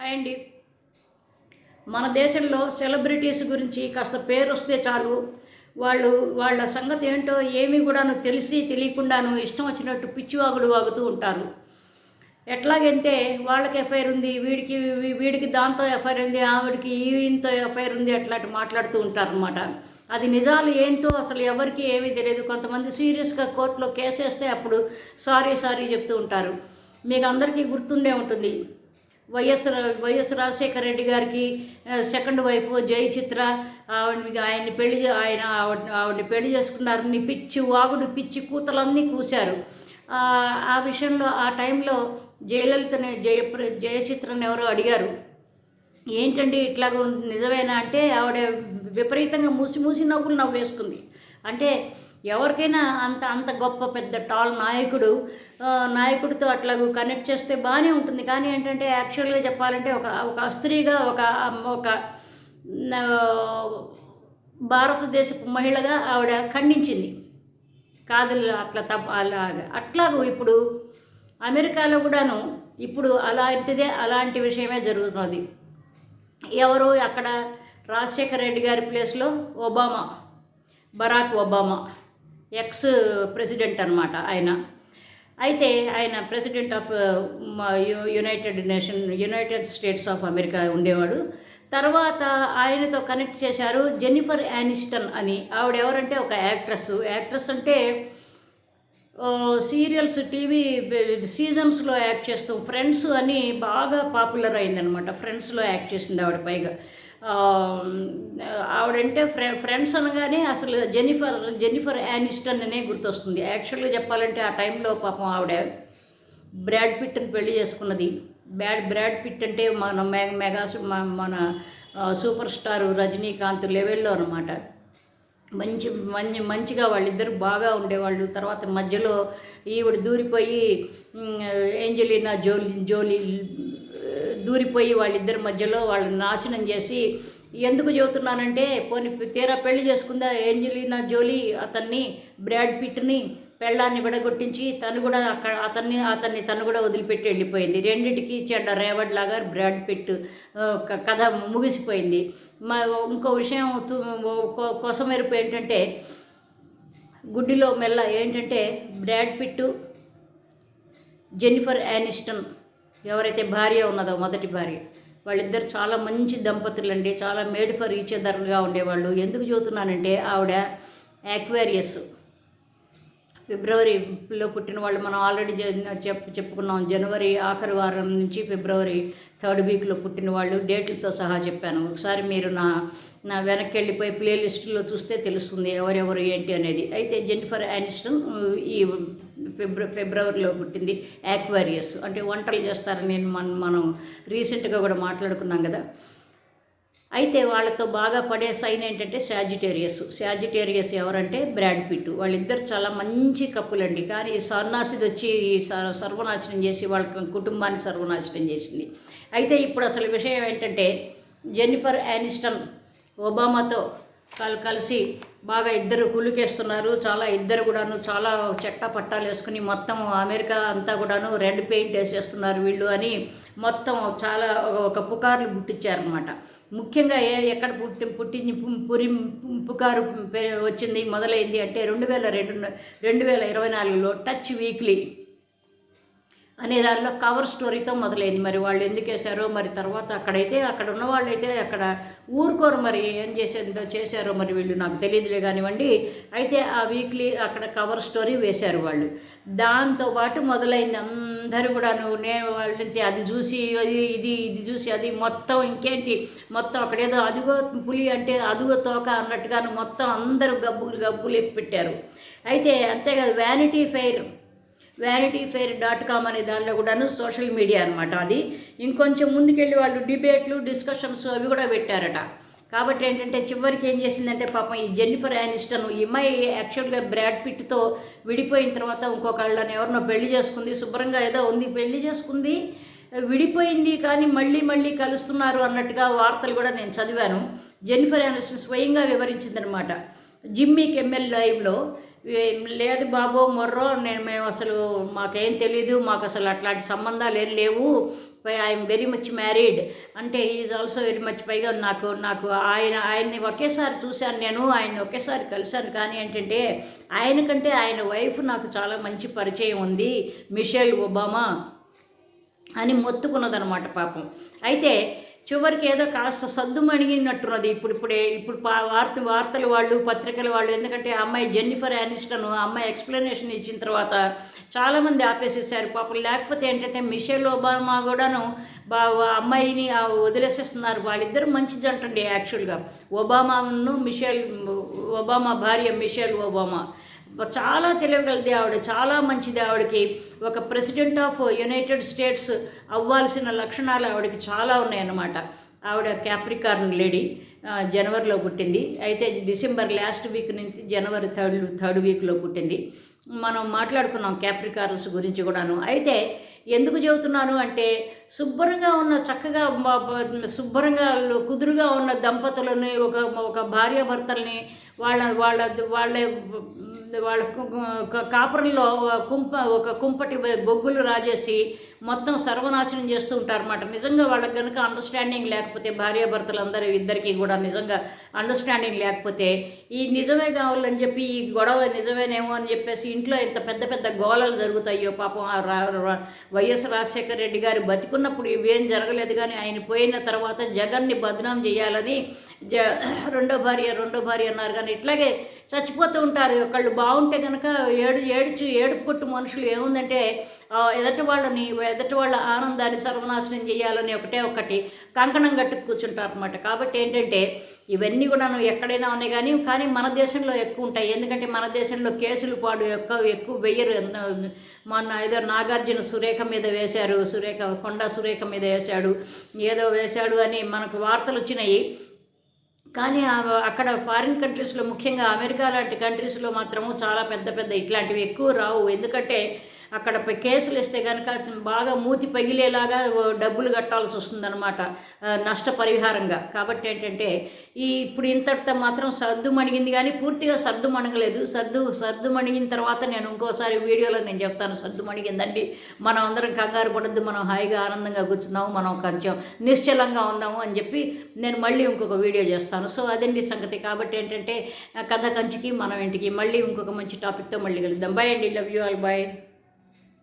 Hi అండి. మన దేశంలో సెలబ్రిటీస్ గురించి కాస్త పేరు వస్తే చాలు, వాళ్ళ సంగతి ఏంటో ఏమీ కూడాను తెలిసి తెలియకుండాను ఇష్టం వచ్చినట్టు పిచ్చివాగుడు వాగుతూ ఉంటారు. ఎట్లాగంటే వాళ్ళకి ఎఫ్ఐఆర్ ఉంది, వీడికి దాంతో ఎఫ్ఐఆర్ ఉంది, ఆవిడికి ఈయనతో ఎఫ్ఐఆర్ ఉంది, అట్లాంటి మాట్లాడుతూ ఉంటారనమాట. అది నిజాలు ఏంటో అసలు ఎవరికి ఏమీ తెలియదు. కొంతమంది సీరియస్గా కోర్టులో కేసు వేస్తే అప్పుడు సారీ చెప్తూ ఉంటారు. మీకు అందరికీ గుర్తుండే ఉంటుంది, వైఎస్ రాజశేఖర రెడ్డి గారికి సెకండ్ వైఫ్ జయచిత్ర ఆవిడని పెళ్లి చేసుకున్నారని పిచ్చి వాగుడు పిచ్చి కూతలన్నీ కూశారు. ఆ విషయంలో ఆ టైంలో జయలలితని జయచిత్రని ఎవరో అడిగారు, ఏంటండి ఇట్లాగ నిజమేనా అంటే ఆవిడ విపరీతంగా మూసి నవ్వులు నవ్వేసుకుంది. అంటే ఎవరికైనా అంత గొప్ప పెద్ద టాల్ నాయకుడితో అట్లాగూ కనెక్ట్ చేస్తే బాగానే ఉంటుంది. కానీ ఏంటంటే యాక్చువల్గా చెప్పాలంటే ఒక స్త్రీగా ఒక భారతదేశపు మహిళగా ఆవిడ ఖండించింది. కాదు అట్లాగూ ఇప్పుడు అమెరికాలో కూడాను ఇప్పుడు అలాంటి విషయమే జరుగుతుంది. ఎవరు అక్కడ రాజశేఖర రెడ్డి గారి ప్లేస్లో బరాక్ ఒబామా ఎక్స్ ప్రెసిడెంట్ అనమాట ఆయన. అయితే ఆయన president of United states of America ఉండేవాడు. తర్వాత ఆయనతో కనెక్ట్ చేశారు జెన్నిఫర్ యానిస్టన్ అని. ఆవిడ ఎవరంటే ఒక యాక్ట్రెస్ అంటే సీరియల్స్ టీవీ సీజన్స్లో యాక్ట్ చేస్తూ ఫ్రెండ్స్ అని బాగా పాపులర్ అయిందనమాట. ఫ్రెండ్స్లో యాక్ట్ చేసింది ఆవిడ. పైగా ఆవిడంటే ఫ్రెండ్స్ అనగానే అసలు జెన్నిఫర్ యానిస్టన్ అనే గుర్తొస్తుంది. యాక్చువల్గా చెప్పాలంటే ఆ టైంలో పాపం ఆవిడ బ్రాడ్ పిట్ని పెళ్లి చేసుకున్నది. బ్రాడ్ పిట్ అంటే మన సూపర్ స్టార్ రజనీకాంత్ లెవెల్లో అనమాట. మంచిగా వాళ్ళిద్దరు బాగా ఉండేవాళ్ళు. తర్వాత మధ్యలో ఈవిడ దూరిపోయి ఏంజెలినా జోలీ దూరిపోయి వాళ్ళిద్దరి మధ్యలో వాళ్ళని నాశనం చేసి, ఎందుకు చెబుతున్నానంటే తీరా పెళ్లి చేసుకుందా ఏంజెలినా జోలీ బ్రాడ్ పిట్ని పెళ్ళాన్ని విడగొట్టించి తను కూడా తను కూడా వదిలిపెట్టి వెళ్ళిపోయింది. రెండింటికి చెడ్డ రేవడ్లాగా బ్రాడ్ పిట్ కథ ముగిసిపోయింది. ఇంకో విషయం కొసమెరుపు ఏంటంటే గుడ్డిలో మెల్ల ఏంటంటే బ్రాడ్ పిట్టు జెన్నిఫర్ యానిస్టన్ ఎవరైతే భార్య ఉన్నదో మొదటి భార్య, వాళ్ళిద్దరు చాలా మంచి దంపతులండి. చాలా మేడ్ ఫర్ ఈచ్ అదర్గా ఉండేవాళ్ళు. ఎందుకు చెబుతున్నానంటే ఆవిడ యాక్వేరియస్ ఫిబ్రవరిలో పుట్టిన వాళ్ళు. మనం ఆల్రెడీ చెప్పుకున్నాం. జనవరి ఆఖరి వారం నుంచి ఫిబ్రవరి థర్డ్ వీక్లో పుట్టిన వాళ్ళు డేట్లతో సహా చెప్పాను. ఒకసారి మీరు నా వెనక్కి వెళ్ళిపోయి ప్లేలిస్టులో చూస్తే తెలుస్తుంది ఎవరెవరు ఏంటి అనేది. అయితే జెన్నిఫర్ యానిస్టన్ ఈ ఫిబ్రవరిలో పుట్టింది. యాక్వేరియస్ అంటే వంటలు చేస్తారని మనం రీసెంట్గా కూడా మాట్లాడుకున్నాం కదా. అయితే వాళ్ళతో బాగా పడే సైన్ ఏంటంటే సాజిటేరియస్ ఎవరంటే బ్రాడ్ పిట్. వాళ్ళిద్దరు చాలా మంచి కప్పులండి. కానీ సన్నాసిది వచ్చి సర్వనాశనం చేసి వాళ్ళ కుటుంబాన్ని సర్వనాశనం చేసింది. అయితే ఇప్పుడు అసలు విషయం ఏంటంటే జెన్నిఫర్ యానిస్టన్ ఒబామాతో కలిసి బాగా ఇద్దరు కులుకేస్తున్నారు. ఇద్దరు కూడాను చాలా చెట్టా పట్టాలు వేసుకుని మొత్తం అమెరికా అంతా కూడాను రెడ్ పెయింట్ వేసేస్తున్నారు వీళ్ళు అని మొత్తం చాలా ఒక పుకార్లు పుట్టించారనమాట. ముఖ్యంగా ఎక్కడ పుకారు మొదలైంది అంటే 2024లో టచ్ వీక్లీ అనే దానిలో కవర్ స్టోరీతో మొదలైంది. మరి వాళ్ళు ఎందుకు వేశారో మరి తర్వాత అక్కడ ఉన్న వాళ్ళైతే అక్కడ ఊరుకోరు. మరి ఏం చేశారో మరి వీళ్ళు నాకు తెలియదులే కానివ్వండి. అయితే ఆ వీక్లీ అక్కడ కవర్ స్టోరీ వేశారు వాళ్ళు. దాంతోపాటు మొదలైంది అందరూ కూడాను వాళ్ళని అది చూసి ఇది చూసి అది మొత్తం ఇంకేంటి మొత్తం అక్కడేదో అదిగో పులి అంటే అదిగో తోక అన్నట్టుగాను మొత్తం అందరూ గబ్బులు పెట్టారు. అయితే అంతేకాదు vanity.fair.com అనే దానిలో కూడాను సోషల్ మీడియా అనమాట. అది ఇంకొంచెం ముందుకెళ్ళి వాళ్ళు డిబేట్లు డిస్కషన్స్ అవి కూడా పెట్టారట. కాబట్టి ఏంటంటే చివరికి ఏం చేసిందంటే పాపం ఈ జెన్నిఫర్ యానిస్టన్ ఈ అమ్మాయి యాక్చువల్గా బ్రాడ్ పిట్తో విడిపోయిన తర్వాత ఇంకొకళ్ళని ఎవరినో పెళ్లి చేసుకుంది. శుభ్రంగా ఏదో ఉంది, పెళ్లి చేసుకుంది, విడిపోయింది. కానీ మళ్ళీ కలుస్తున్నారు అన్నట్టుగా వార్తలు కూడా నేను చదివాను. జెన్నిఫర్ యానిస్టన్ స్వయంగా వివరించిందనమాట జిమ్మీ కిమ్మెల్ లైవ్లో. లేదు బాబో మొర్రో మేము అసలు మాకేం తెలీదు, మాకు అసలు అట్లాంటి సంబంధాలు ఏం లేవు, ఐఎమ్ వెరీ మచ్ మ్యారీడ్ అంటే ఈజ్ ఆల్సో వెరీ మచ్. పైగా నాకు ఆయన్ని ఒకేసారి చూశాను, నేను ఆయన్ని ఒకేసారి కలిశాను. కానీ ఏంటంటే ఆయనకంటే ఆయన వైఫ్ నాకు చాలా మంచి పరిచయం ఉంది, మిషేల్ ఒబామా అని మొత్తుకున్నదనమాట పాపం. అయితే చివరికి ఏదో కాస్త సద్దుమణిగినట్టున్నది ఇప్పుడు వార్తలు వాళ్ళు, పత్రికల వాళ్ళు. ఎందుకంటే అమ్మాయి జెన్నిఫర్ యానిస్టన్ అమ్మాయి ఎక్స్ప్లెనేషన్ ఇచ్చిన తర్వాత చాలామంది ఆపేసేసారు పాపం. లేకపోతే ఏంటంటే మిషేల్ ఒబామా కూడాను అమ్మాయిని వదిలేసేస్తున్నారు. వాళ్ళిద్దరు మంచి జంటండి యాక్చువల్గా, ఒబామాను ఒబామా భార్య మిషేల్ ఒబామా. చాలా తెలియగలది ఆవిడ, చాలా మంచిది. ఆవిడకి ఒక ప్రెసిడెంట్ ఆఫ్ యునైటెడ్ స్టేట్స్ అవ్వాల్సిన లక్షణాలు ఆవిడకి చాలా ఉన్నాయన్నమాట. ఆవిడ క్యాప్రికార్న్ లేడీ, జనవరిలో పుట్టింది. అయితే డిసెంబర్ లాస్ట్ వీక్ నుంచి జనవరి థర్డ్ వీక్లో పుట్టింది. మనం మాట్లాడుకున్నాం క్యాప్రికార్న్స్ గురించి కూడాను. అయితే ఎందుకు చెబుతున్నాను అంటే శుభ్రంగా కుదురుగా ఉన్న దంపతులని, ఒక భార్యాభర్తల్ని వాళ్ళ కాపురంలో ఒక కుంపటి బొగ్గులు రాజేసి మొత్తం సర్వనాశనం చేస్తూ ఉంటారన్నమాట. నిజంగా వాళ్ళకి కనుక అండర్స్టాండింగ్ లేకపోతే, భార్యాభర్తలందరూ ఇద్దరికి కూడా నిజంగా అండర్స్టాండింగ్ లేకపోతే, ఈ నిజమే కావాలని చెప్పి ఈ గొడవ నిజమేనేమో అని చెప్పేసి ఇంట్లో ఇంత పెద్ద పెద్ద గోళాలు జరుగుతాయో పాపం. వైఎస్ రాజశేఖర రెడ్డి గారు బతికున్నప్పుడు ఇవేం జరగలేదు, కానీ ఆయన పోయిన తర్వాత జగన్ని బదనాం చేయాలని రెండో భార్య అన్నారు. కానీ ఇట్లాగే చచ్చిపోతూ ఉంటారు. ఒకళ్ళు బాగుంటే కనుక ఏడుపు కొట్టు మనుషులు ఏముందంటే ఎదటి వాళ్ళ ఆనందాన్ని సర్వనాశనం చేయాలని ఒకటి కంకణం కట్టుకు కూర్చుంటారు అనమాట. కాబట్టి ఏంటంటే ఇవన్నీ కూడా ఎక్కడైనా ఉన్నాయి, కానీ మన దేశంలో ఎక్కువ ఉంటాయి. ఎందుకంటే మన దేశంలో కేసులు ఎక్కువ వెయ్యరు. మొన్న ఏదో నాగార్జున సురేఖ మీద వేశారు, కొండా సురేఖ మీద వేశాడు అని మనకు వార్తలు వచ్చినాయి. కానీ అక్కడ ఫారిన్ కంట్రీస్లో, ముఖ్యంగా అమెరికా లాంటి కంట్రీస్లో మాత్రము చాలా పెద్ద ఇట్లాంటివి ఎక్కువ రావు. ఎందుకంటే అక్కడ కేసులు ఇస్తే కనుక బాగా మూతి పగిలేలాగా డబ్బులు కట్టాల్సి వస్తుందన్నమాట నష్టపరిహారంగా. కాబట్టి ఏంటంటే ఇప్పుడు ఇంతటితో మాత్రం సర్దు మణిగింది, కానీ పూర్తిగా సర్దు మణగలేదు. సర్దు మణిగిన తర్వాత నేను ఇంకోసారి వీడియోలో నేను చెప్తాను సర్దు మణిగిందండి. మనం అందరం కంగారు పడద్దు, మనం హాయిగా ఆనందంగా కూర్చుందాము, మనం కొంచెం నిశ్చలంగా ఉందాము అని చెప్పి నేను మళ్ళీ ఇంకొక వీడియో చేస్తాను. సో అదండి సంగతి. కాబట్టి ఏంటంటే కథ కంచికి మనం ఇంటికి. మళ్ళీ ఇంకొక మంచి టాపిక్తో మళ్ళీ కలుద్దాం. బాయ్ అండి, లవ్ యూ ఆల్, బాయ్.